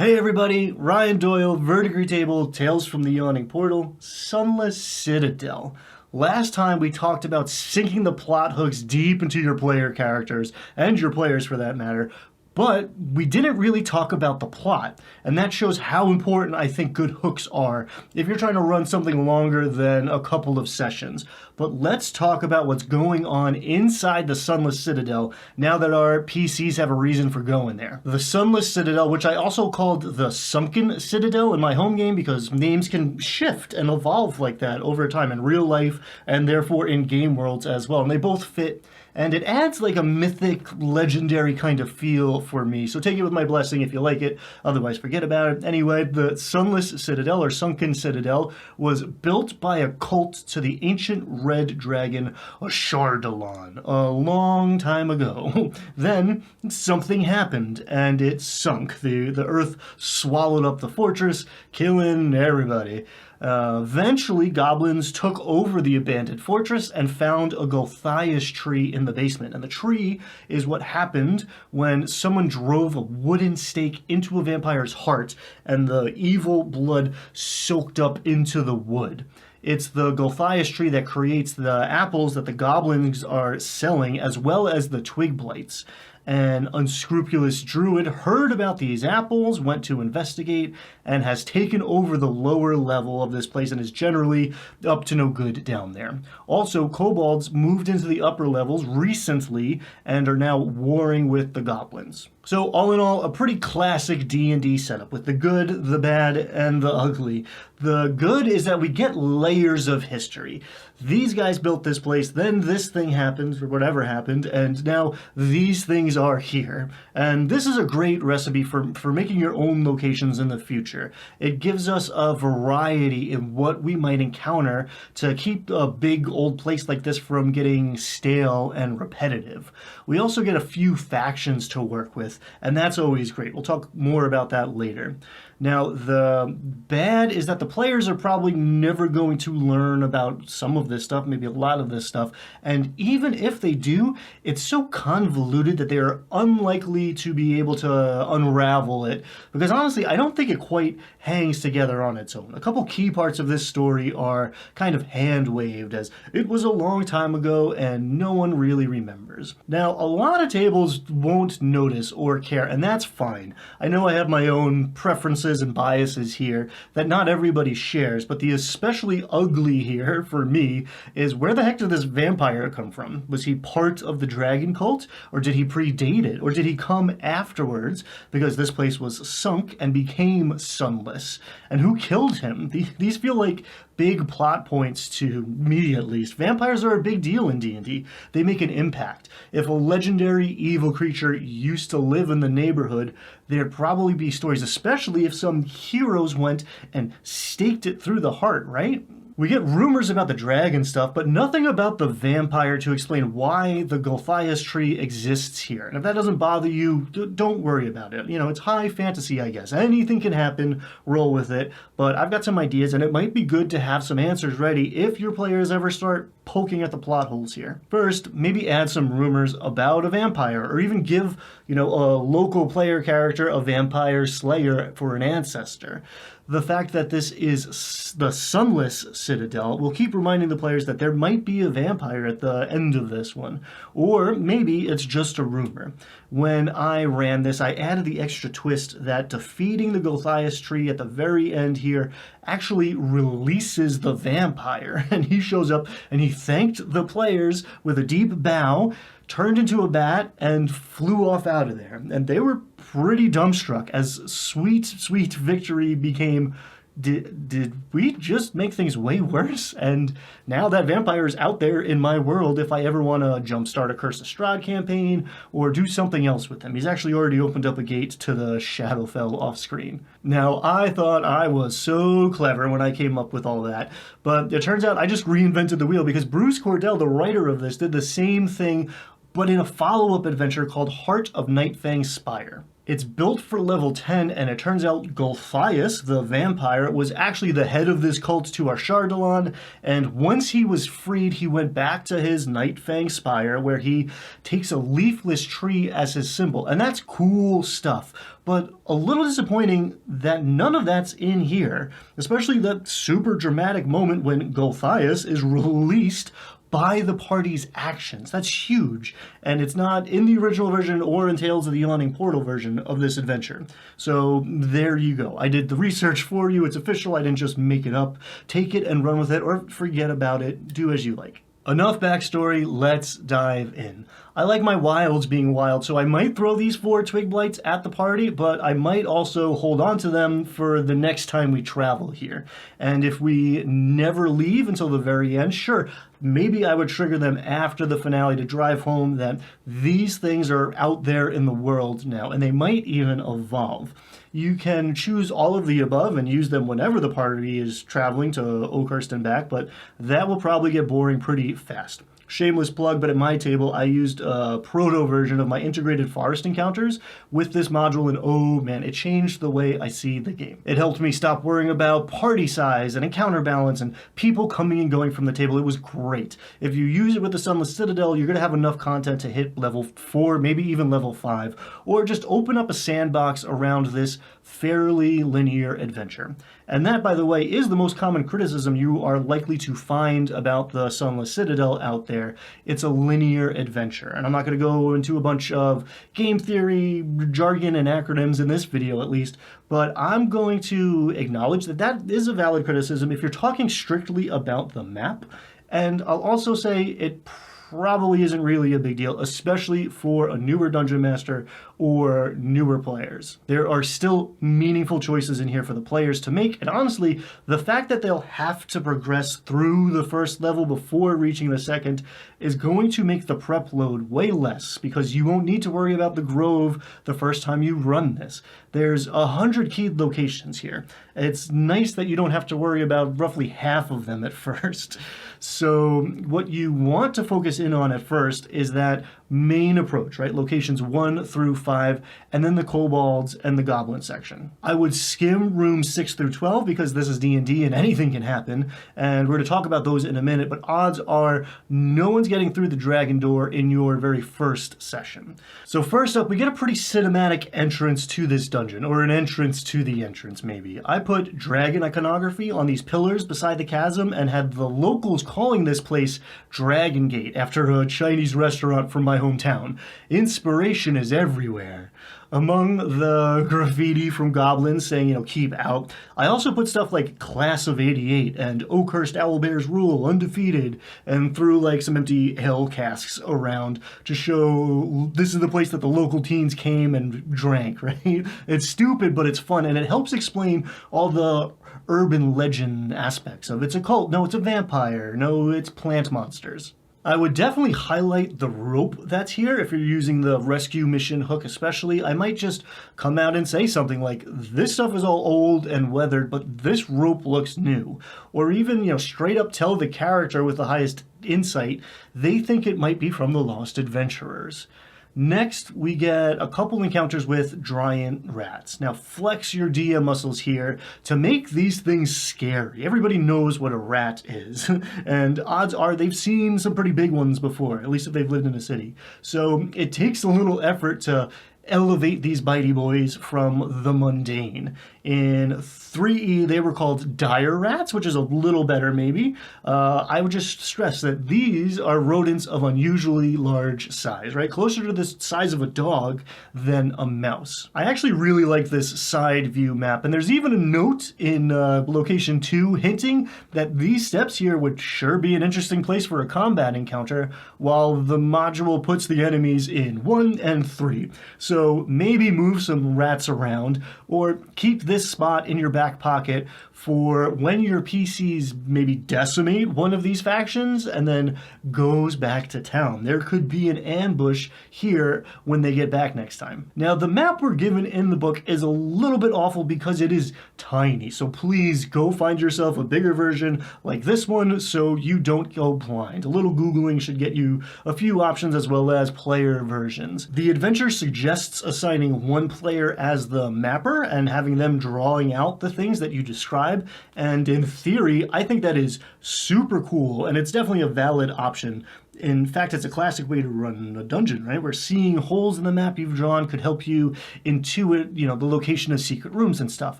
Hey everybody, Ryan Doyle, Verdigris Table, Tales from the Yawning Portal, Sunless Citadel. Last time we talked about sinking the plot hooks deep into your player characters, and your players for that matter, but we didn't really talk about the plot, and that shows how important I think good hooks are if you're trying to run something longer than a couple of sessions. But let's talk about what's going on inside the Sunless Citadel now that our PCs have a reason for going there. The Sunless Citadel, which I also called the Sunken Citadel in my home game because names can shift and evolve like that over time in real life and therefore in game worlds as well, and they both fit. And it adds like a mythic, legendary kind of feel for me. So take it with my blessing if you like it, otherwise forget about it. Anyway, the Sunless Citadel, or Sunken Citadel, was built by a cult to the ancient red dragon Ashardalon a long time ago. Then something happened and it sunk. The earth swallowed up the fortress, killing everybody. Eventually, goblins took over the abandoned fortress and found a Gulthias tree in the basement. And the tree is what happened when someone drove a wooden stake into a vampire's heart and the evil blood soaked up into the wood. It's the Gulthias tree that creates the apples that the goblins are selling, as well as the Twig Blights. An unscrupulous druid heard about these apples, went to investigate, and has taken over the lower level of this place and is generally up to no good down there. Also, kobolds moved into the upper levels recently and are now warring with the goblins. So all in all, a pretty classic D&D setup with the good, the bad, and the ugly. The good is that we get layers of history. These guys built this place, then this thing happened, or whatever happened, and now these things are here. And this is a great recipe for making your own locations in the future. It gives us a variety in what we might encounter to keep a big old place like this from getting stale and repetitive. We also get a few factions to work with, and that's always great. We'll talk more about that later. Now, the bad is that the players are probably never going to learn about some of this stuff, maybe a lot of this stuff, and even if they do, it's so convoluted that they are unlikely to be able to unravel it, because honestly, I don't think it quite hangs together on its own. A couple key parts of this story are kind of hand-waved as it was a long time ago and no one really remembers. Now, a lot of tables won't notice or care, and that's fine. I know I have my own preferences and biases here that not everybody shares, but the especially ugly here for me is where the heck did this vampire come from? Was he part of the dragon cult, or did he predate it, or did he come afterwards because this place was sunk and became sunless? And who killed him? These feel like big plot points to me, at least. Vampires are a big deal in D&D. They make an impact. If a legendary evil creature used to live in the neighborhood, there'd probably be stories, especially if some heroes went and staked it through the heart, right? We get rumors about the dragon stuff, but nothing about the vampire to explain why the Gulthias tree exists here. And if that doesn't bother you, don't worry about it. You know, it's high fantasy, I guess. Anything can happen, roll with it. But I've got some ideas, and it might be good to have some answers ready if your players ever start poking at the plot holes here. First, maybe add some rumors about a vampire, or even give, a local player character a vampire slayer for an ancestor. The fact that this is the Sunless Citadel will keep reminding the players that there might be a vampire at the end of this one. Or maybe it's just a rumor. When I ran this, I added the extra twist that defeating the Gulthias tree at the very end here actually releases the vampire. And he shows up and he thanked the players with a deep bow, turned into a bat, and flew off out of there. And they were pretty dumbstruck as sweet, sweet victory became, did we just make things way worse? And now that vampire is out there in my world if I ever want to jumpstart a Curse of Strahd campaign or do something else with him. He's actually already opened up a gate to the Shadowfell off screen. Now, I thought I was so clever when I came up with all that, but it turns out I just reinvented the wheel because Bruce Cordell, the writer of this, did the same thing but in a follow-up adventure called Heart of Nightfang's Spire. It's built for level 10, and it turns out Gulthias, the vampire, was actually the head of this cult to Arshardalon, and once he was freed, he went back to his Nightfang Spire, where he takes a leafless tree as his symbol, and that's cool stuff. But a little disappointing that none of that's in here, especially that super dramatic moment when Gulthias is released by the party's actions. That's huge, and it's not in the original version or in Tales of the Yawning Portal version of this adventure. So there you go. I did the research for you. It's official. I didn't just make it up. Take it and run with it, or forget about it. Do as you like. Enough backstory, let's dive in. I like my wilds being wild, so I might throw these 4 Twig Blights at the party, but I might also hold on to them for the next time we travel here. And if we never leave until the very end, sure, maybe I would trigger them after the finale to drive home that these things are out there in the world now, and they might even evolve. You can choose all of the above and use them whenever the party is traveling to Oakhurst and back, but that will probably get boring pretty fast. Shameless plug, but at my table I used a proto version of my integrated forest encounters with this module, and oh man, it changed the way I see the game. It helped me stop worrying about party size and encounter balance and people coming and going from the table. It was great. If you use it with the Sunless Citadel, you're going to have enough content to hit level 4, maybe even level 5, or just open up a sandbox around this fairly linear adventure. And that, by the way, is the most common criticism you are likely to find about the Sunless Citadel out there. It's a linear adventure. And I'm not going to go into a bunch of game theory, jargon, and acronyms in this video, at least, but I'm going to acknowledge that that is a valid criticism if you're talking strictly about the map. And I'll also say it probably isn't really a big deal, especially for a newer Dungeon Master or newer players. There are still meaningful choices in here for the players to make, and honestly, the fact that they'll have to progress through the first level before reaching the second is going to make the prep load way less, because you won't need to worry about the Grove the first time you run this. There's 100 keyed locations here. It's nice that you don't have to worry about roughly half of them at first. So what you want to focus in on at first is that main approach, right? Locations 1 through 5, and then the kobolds and the goblin section. I would skim rooms 6 through 12 because this is D&D and anything can happen, and we're going to talk about those in a minute, but odds are no one's getting through the dragon door in your very first session. So first up, we get a pretty cinematic entrance to this dungeon, or an entrance to the entrance maybe. I put dragon iconography on these pillars beside the chasm and had the locals calling this place Dragon Gate after a Chinese restaurant from my hometown. Inspiration is everywhere. Among the graffiti from goblins saying, keep out, I also put stuff like Class of 88 and Oakhurst Owlbear's Rule, undefeated, and threw like some empty ale casks around to show this is the place that the local teens came and drank, right? It's stupid, but it's fun, and it helps explain all the urban legend aspects of it's a cult, no, it's a vampire, no, it's plant monsters. I would definitely highlight the rope that's here if you're using the rescue mission hook especially. I might just come out and say something like, this stuff is all old and weathered, but this rope looks new. Or even, straight up tell the character with the highest insight they think it might be from the Lost Adventurers. Next, we get a couple encounters with giant rats. Now, flex your DM muscles here to make these things scary. Everybody knows what a rat is, and odds are they've seen some pretty big ones before, at least if they've lived in a city. So it takes a little effort to elevate these bitey boys from the mundane. In 3E, they were called dire rats, which is a little better maybe. I would just stress that these are rodents of unusually large size, right? Closer to the size of a dog than a mouse. I actually really like this side view map, and there's even a note in location 2 hinting that these steps here would sure be an interesting place for a combat encounter, while the module puts the enemies in 1 and 3. So So maybe move some rats around, or keep this spot in your back pocket for when your PCs maybe decimate one of these factions and then goes back to town. There could be an ambush here when they get back next time. Now, the map we're given in the book is a little bit awful because it is tiny, so please go find yourself a bigger version like this one so you don't go blind. A little Googling should get you a few options as well as player versions. The adventure suggests assigning one player as the mapper and having them drawing out the things that you describe. And in theory, I think that is super cool, and it's definitely a valid option. In fact, it's a classic way to run a dungeon, right? Where seeing holes in the map you've drawn could help you intuit, the location of secret rooms and stuff.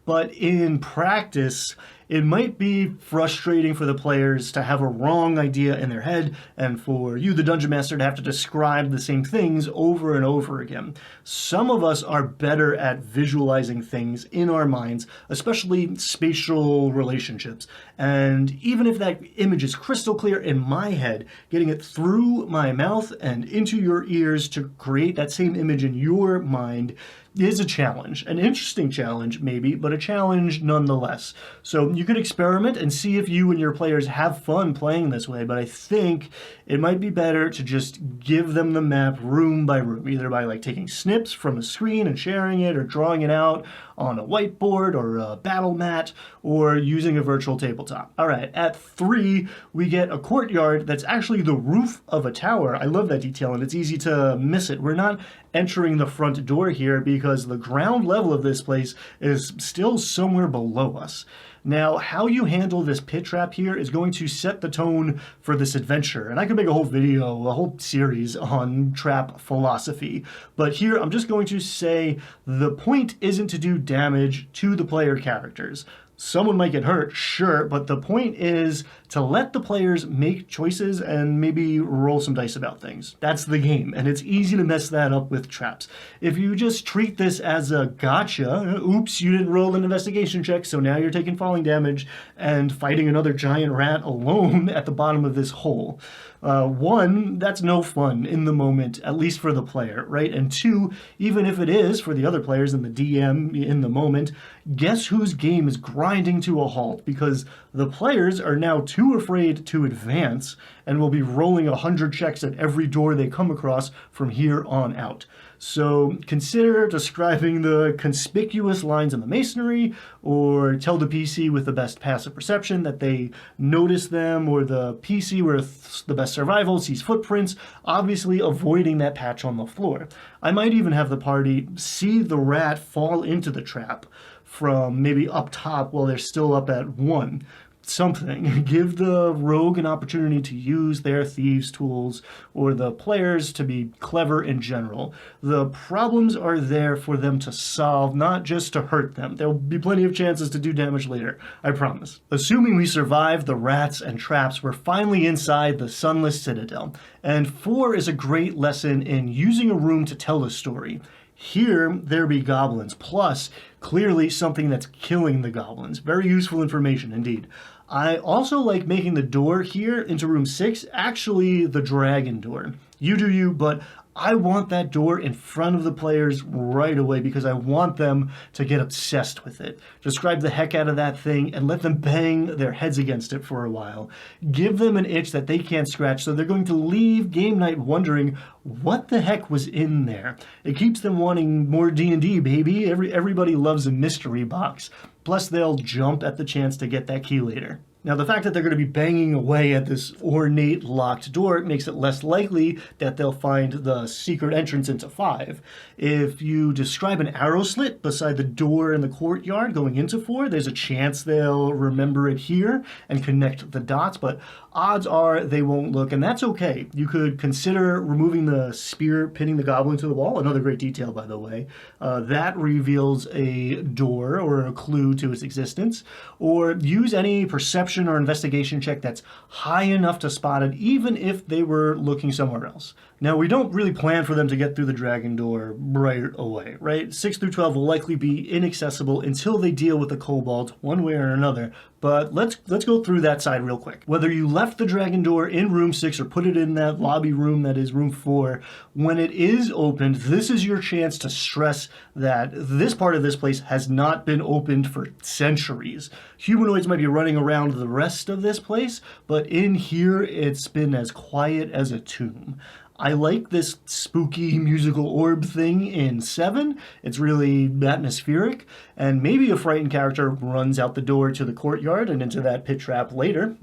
But in practice, it might be frustrating for the players to have a wrong idea in their head and for you, the Dungeon Master, to have to describe the same things over and over again. Some of us are better at visualizing things in our minds, especially spatial relationships. And even if that image is crystal clear in my head, getting it through my mouth and into your ears to create that same image in your mind is a challenge. An interesting challenge, maybe, but a challenge nonetheless. So you could experiment and see if you and your players have fun playing this way, but I think it might be better to just give them the map room by room, either by taking snips from the screen and sharing it, or drawing it out on a whiteboard or a battle mat, or using a virtual tabletop. All right, at 3, we get a courtyard that's actually the roof of a tower. I love that detail, and it's easy to miss it. We're not entering the front door here because the ground level of this place is still somewhere below us. Now, how you handle this pit trap here is going to set the tone for this adventure. And I could make a whole video, a whole series on trap philosophy. But here, I'm just going to say the point isn't to do damage to the player characters. Someone might get hurt, sure, but the point is to let the players make choices and maybe roll some dice about things. That's the game, and it's easy to mess that up with traps. If you just treat this as a gotcha, oops, you didn't roll an investigation check, so now you're taking falling damage and fighting another giant rat alone at the bottom of this hole. 1, that's no fun in the moment, at least for the player, right? And 2, even if it is for the other players and the DM in the moment, guess whose game is grinding to a halt because the players are now too afraid to advance and will be rolling 100 checks at every door they come across from here on out. So consider describing the conspicuous lines in the masonry, or tell the PC with the best passive perception that they notice them, or the PC with the best survival sees footprints, obviously avoiding that patch on the floor. I might even have the party see the rat fall into the trap from maybe up top while they're still up at 1. Something. Give the rogue an opportunity to use their thieves' tools, or the players to be clever in general. The problems are there for them to solve, not just to hurt them. There'll be plenty of chances to do damage later, I promise. Assuming we survive the rats and traps, we're finally inside the Sunless Citadel. And 4 is a great lesson in using a room to tell a story. Here, there be goblins, plus clearly something that's killing the goblins. Very useful information indeed. I also like making the door here into room 6 actually the dragon door. You do you, but I want that door in front of the players right away because I want them to get obsessed with it. Describe the heck out of that thing and let them bang their heads against it for a while. Give them an itch that they can't scratch, so they're going to leave game night wondering what the heck was in there. It keeps them wanting more D&D, baby. Everybody loves a mystery box. Plus, they'll jump at the chance to get that key later. Now, the fact that they're going to be banging away at this ornate locked door makes it less likely that they'll find the secret entrance into 5. If you describe an arrow slit beside the door in the courtyard going into 4, there's a chance they'll remember it here and connect the dots, but odds are they won't look, and that's okay. You could consider removing the spear pinning the goblin to the wall, another great detail, by the way. That reveals a door or a clue to its existence, or use any perception or investigation check that's high enough to spot it, even if they were looking somewhere else. Now, we don't really plan for them to get through the dragon door right away, right? 6 through 12 will likely be inaccessible until they deal with the kobold one way or another, But let's go through that side real quick. Whether you left the dragon door in room 6 or put it in that lobby room that is room 4, when it is opened, this is your chance to stress that this part of this place has not been opened for centuries. Humanoids might be running around the rest of this place, but in here it's been as quiet as a tomb. I like this spooky musical orb thing in 7. It's really atmospheric, and maybe a frightened character runs out the door to the courtyard and into that pit trap later.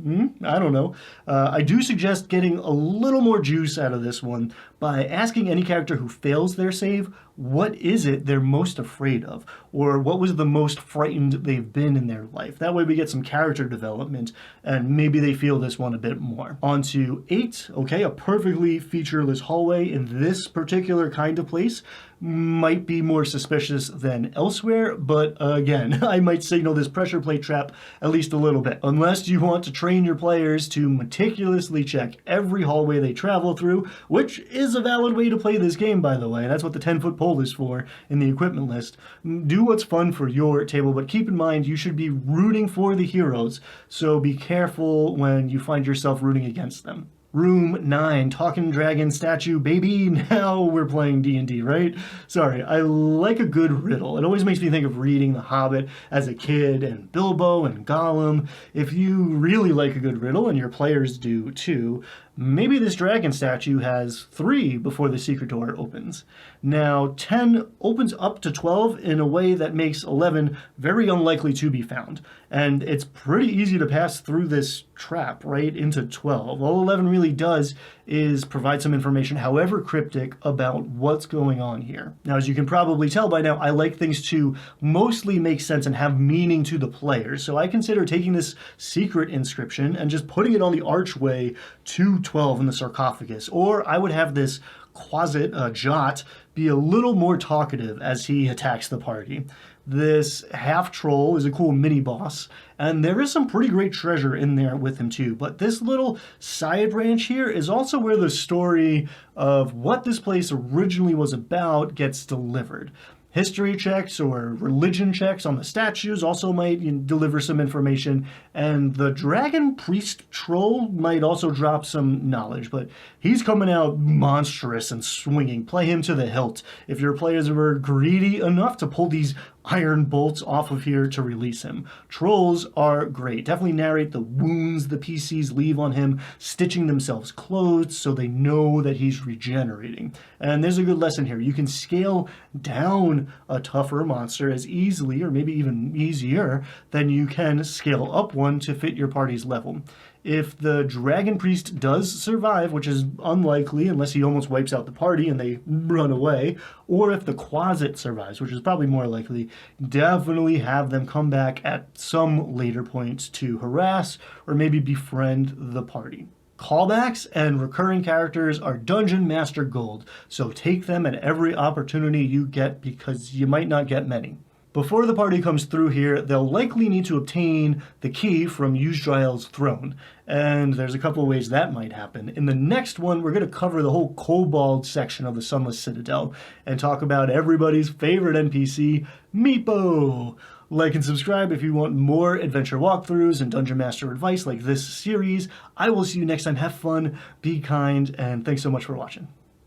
I don't know. I do suggest getting a little more juice out of this one by asking any character who fails their save, what is it they're most afraid of? Or what was the most frightened they've been in their life? That way we get some character development, and maybe they feel this one a bit more. On to 8. Okay, a perfectly featureless hallway in this particular kind of place might be more suspicious than elsewhere, but again, I might signal this pressure plate trap at least a little bit. Unless you want to train your players to meticulously check every hallway they travel through, which is a valid way to play this game, by the way. That's what the 10-foot pole is for in the equipment list. Do what's fun for your table, but keep in mind you should be rooting for the heroes, so be careful when you find yourself rooting against them. Room 9, Talking Dragon Statue, baby, now we're playing D&D, right? Sorry, I like a good riddle. It always makes me think of reading The Hobbit as a kid, and Bilbo and Gollum. If you really like a good riddle, and your players do too, maybe this dragon statue has 3 before the secret door opens. Now, 10 opens up to 12 in a way that makes 11 very unlikely to be found. And it's pretty easy to pass through this trap right into 12. All 11 really does is provide some information, however cryptic, about what's going on here. Now, as you can probably tell by now, I like things to mostly make sense and have meaning to the players. So I consider taking this secret inscription and just putting it on the archway to 12 in the sarcophagus. Or I would have this Quasit, Jot, be a little more talkative as he attacks the party. This half-troll is a cool mini-boss, and there is some pretty great treasure in there with him too, but this little side branch here is also where the story of what this place originally was about gets delivered. History checks or religion checks on the statues also might deliver some information, and the dragon priest troll might also drop some knowledge, but he's coming out monstrous and swinging. Play him to the hilt if your players were greedy enough to pull these iron bolts off of here to release him. Trolls are great. Definitely narrate the wounds the PCs leave on him, stitching themselves closed so they know that he's regenerating. And there's a good lesson here. You can scale down a tougher monster as easily, or maybe even easier, than you can scale up one to fit your party's level. If the Dragon Priest does survive, which is unlikely unless he almost wipes out the party and they run away, or if the Quasit survives, which is probably more likely, definitely have them come back at some later point to harass or maybe befriend the party. Callbacks and recurring characters are Dungeon Master Gold, so take them at every opportunity you get because you might not get many. Before the party comes through here, they'll likely need to obtain the key from Yuzdrael's throne, and there's a couple of ways that might happen. In the next one, we're going to cover the whole kobold section of the Sunless Citadel and talk about everybody's favorite NPC, Meepo. Like and subscribe if you want more adventure walkthroughs and Dungeon Master advice like this series. I will see you next time. Have fun, be kind, and thanks so much for watching.